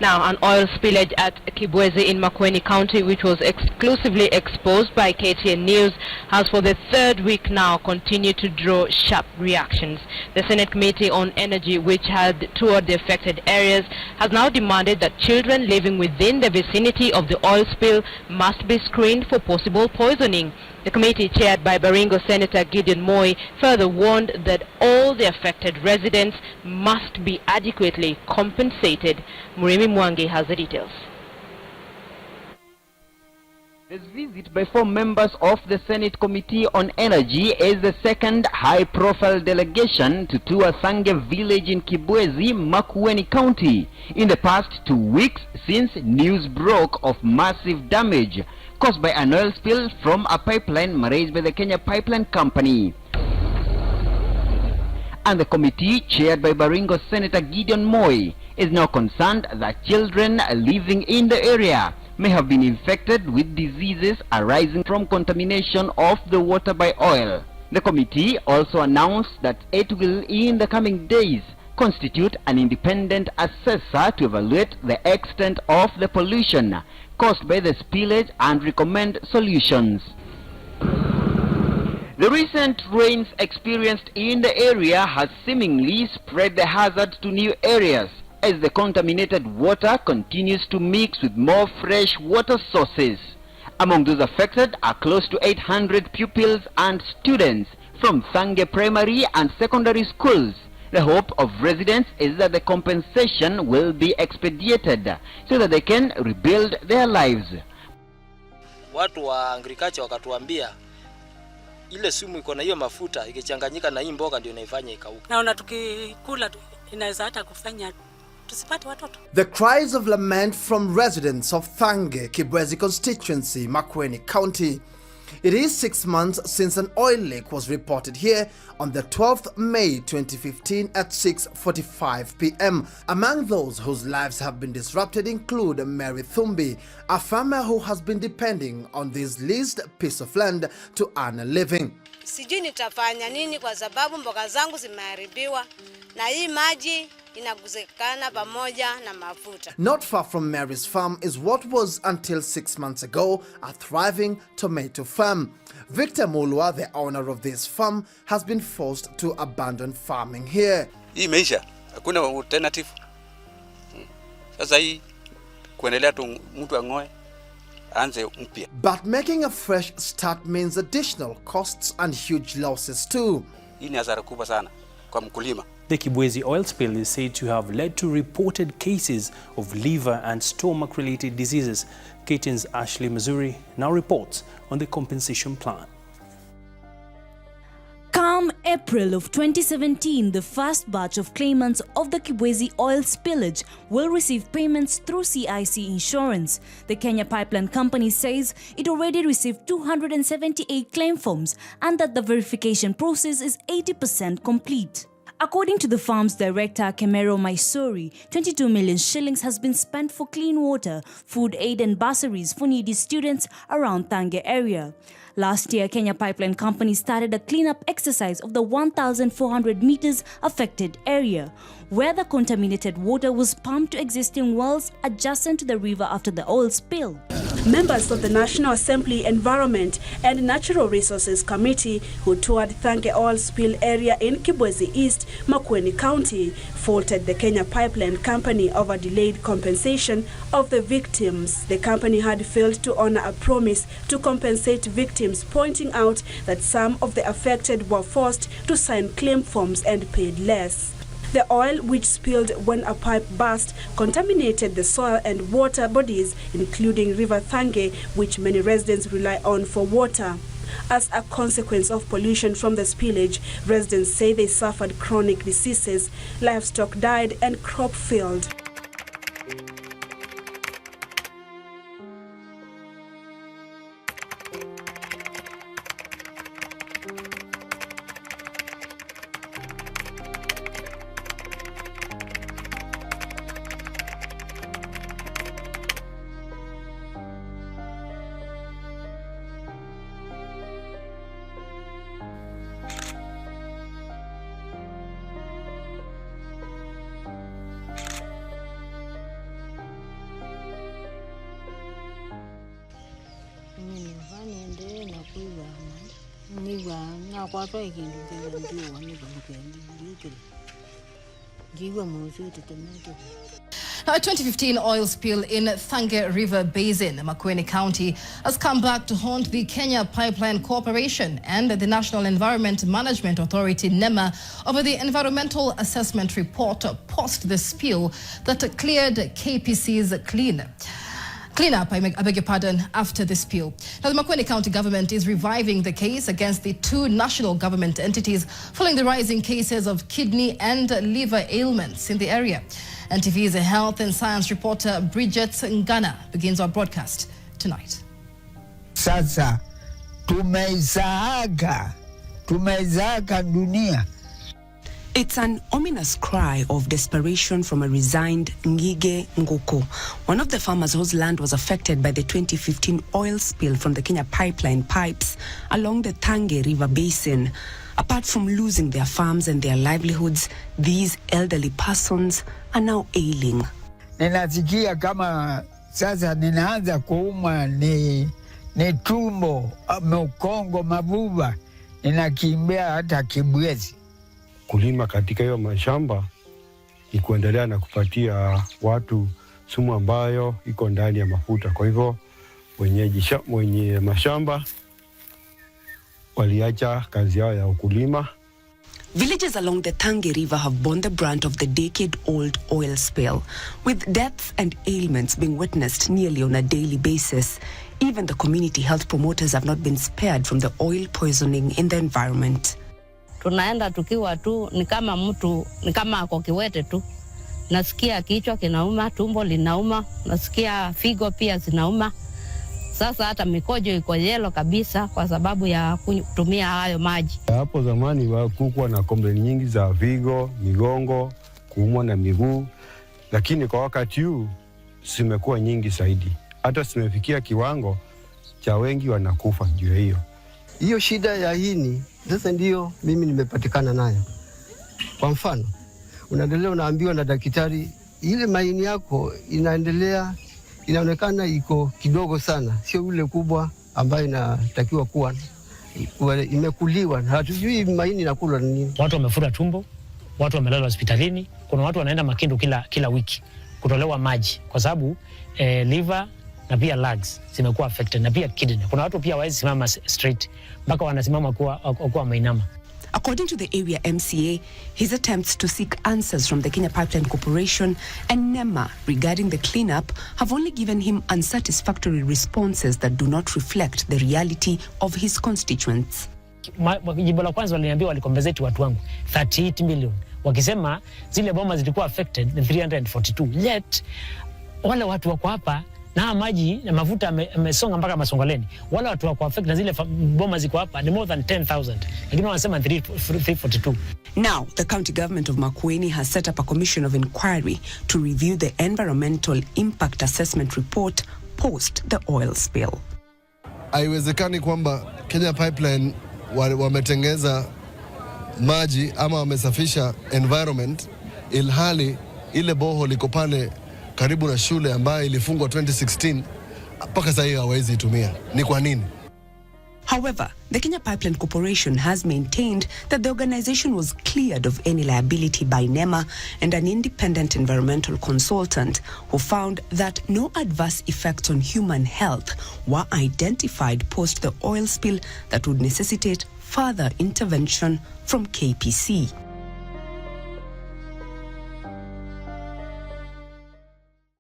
Now, an oil spillage at Kibwezi in Makueni County, which was exclusively exposed by KTN News, has for the third week now continued to draw sharp reactions. The Senate Committee on Energy, which had toured the affected areas, has now demanded that children living within the vicinity of the oil spill must be screened for possible poisoning. The committee, chaired by Baringo Senator Gideon Moi, further warned that all the affected residents must be adequately compensated. Murimi Mwangi has the details. This visit by 4 members of the Senate Committee on Energy is the second high-profile delegation to tour Thange village in Kibwezi, Makueni County, in the past 2 weeks since news broke of massive damage caused by an oil spill from a pipeline managed by the Kenya Pipeline Company. And the committee, chaired by Baringo Senator Gideon Moi, is now concerned that children living in the area may have been infected with diseases arising from contamination of the water by oil. The committee also announced that it will, in the coming days, constitute an independent assessor to evaluate the extent of the pollution caused by the spillage and recommend solutions. The recent rains experienced in the area has seemingly spread the hazard to new areas, as the contaminated water continues to mix with more fresh water sources. Among those affected are close to 800 pupils and students from Thange primary and secondary schools. The hope of residents is that the compensation will be expedited so that they can rebuild their lives. Watu wa agriculture wakatuambia ile sumu iko na hiyo mafuta ikichanganyika na hii mboga ndio inaifanya ikauka. Naona tukikula inaweza hata kufanya tusipate watoto. The cries of lament from residents of Thange, Kibwezi constituency, Makueni County. It is 6 months since an oil leak was reported here on the 12th May 2015 at 6:45 p.m. Among those whose lives have been disrupted include Mary Thumbi, a farmer who has been depending on this leased piece of land to earn a living. Sijui nitafanya nini kwa sababu mboga zangu zimeharibiwa na hii maji inaguzekana pamoja na mafuta. Not far from Mary's farm is what was until 6 months ago a thriving tomato farm. Victor Mulwa, the owner of this farm, has been forced to abandon farming here. Hii maisha hakuna alternative. Sasa hii kuendelea tu mtu angoe anze mpya. But making a fresh start means additional costs and huge losses too. Hii ni hasara kubwa sana kwa mkulima. The Kibwezi oil spill is said to have led to reported cases of liver and stomach-related diseases. KTN's Ashley Mazuri now reports on the compensation plan. Come April of 2017, the first batch of claimants of the Kibwezi oil spillage will receive payments through CIC insurance. The Kenya Pipeline Company says it already received 278 claim forms and that the verification process is 80% complete. According to the farm's director, Kemero Maisori, 22 million shillings has been spent for clean water, food aid and bursaries for needy students around Thange area. Last year, Kenya Pipeline Company started a cleanup exercise of the 1,400 meters affected area, where the contaminated water was pumped to existing wells adjacent to the river after the oil spill. Members of the National Assembly Environment and Natural Resources Committee who toured Thange oil spill area in Kibwezi East, Makueni County, faulted the Kenya Pipeline Company over delayed compensation of the victims. The company had failed to honor a promise to compensate victims, pointing out that some of the affected were forced to sign claim forms and paid less. The oil, which spilled when a pipe burst, contaminated the soil and water bodies, including River Thange, which many residents rely on for water. As a consequence of pollution from the spillage, residents say they suffered chronic diseases, livestock died, and crop failed. Now, a 2015 oil spill in Thange River Basin, Makueni County, has come back to haunt the Kenya Pipeline Corporation and the National Environment Management Authority, NEMA, over the environmental assessment report post the spill that cleared KPC's cleanup, I beg your pardon, after the spill. Now, the Makueni County government is reviving the case against the two national government entities following the rising cases of kidney and liver ailments in the area. NTV's health and science reporter Bridget Ngana begins our broadcast tonight. Sasa tumeizaga dunia. It's an ominous cry of desperation from a resigned Ngige Ngoko, one of the farmers whose land was affected by the 2015 oil spill from the Kenya pipeline pipes along the Thange River Basin. Apart from losing their farms and their livelihoods, these elderly persons are now ailing. Ninasikia kama sasa ninaanza kuumwa ni tumbo, mkongo, mabuba. Ninakimbia hata Kibwezi. Kulima katika hiyo mashamba ni kuendelea na kupatia watu sumu ambayo iko ndani ya mafuta. Kwa hivyo wenye mashamba waliacha kazi yao ya ukulima. Villages along the Thange River have borne the brunt of the decade-old oil spill, with deaths and ailments being witnessed nearly on a daily basis. Even the community health promoters have not been spared from the oil poisoning in the environment. Tunaenda tukiwa tu ni kama mtu ni kama ako kiwete tu. Nasikia kichwa kinauma, tumbo linauma, nasikia figo pia zinauma. Sasa hata mikojo iko yellow kabisa kwa sababu ya kutumia hayo maji. Hapo zamani hakukuwa na complaint nyingi za figo, migongo, kuumwa na miguu, lakini kwa wakati huu zimekuwa nyingi zaidi. Hata zimefikia kiwango cha wengi wanakufa juu ya hiyo. Hiyo shida ya hini sasa ndio mimi nimepatikana nayo. Kwa mfano, unaendelea unaambiwa na daktari ile maini yako inaonekana iko kidogo sana, sio ule kubwa ambayo inatakiwa kuwa imekuliwa. Hatujui maini inakulwa na nini. Watu wamefura tumbo, watu wamelala hospitalini, kuna watu wanaenda Makindu kila wiki kutolewa maji kwa sababu liver na pia lungs zimekuwa affected na pia kidney. Kuna watu pia hawezi simama straight mpaka wanasimama kwa mainama. According to the area MCA, his attempts to seek answers from the Kenya Pipeline Corporation and NEMA regarding the cleanup have only given him unsatisfactory responses that do not reflect the reality of his constituents. Jibu la kwanza waliniambia walikompensate watu wangu 38 million. Wakisema zile boma zilikuwa affected 342. Yet wale watu wako hapa na maji na mafuta yamesonga mpaka Masongoleni. Wala watu wako affect na zile boma ziko hapa ni more than 10,000. Lakini wanasema 342. Now, the county government of Makueni has set up a commission of inquiry to review the environmental impact assessment report post the oil spill. Haiwezekani kwamba Kenya Pipeline wametengeza maji ama wamesafisha environment ilhali ile boho liko pale karibu na shule ambayo ilifungwa 2016 mpaka sasa hivi hawezi itumia. Ni kwa nini? However, the Kenya Pipeline Corporation has maintained that the organization was cleared of any liability by NEMA and an independent environmental consultant who found that no adverse effects on human health were identified post the oil spill that would necessitate further intervention from KPC.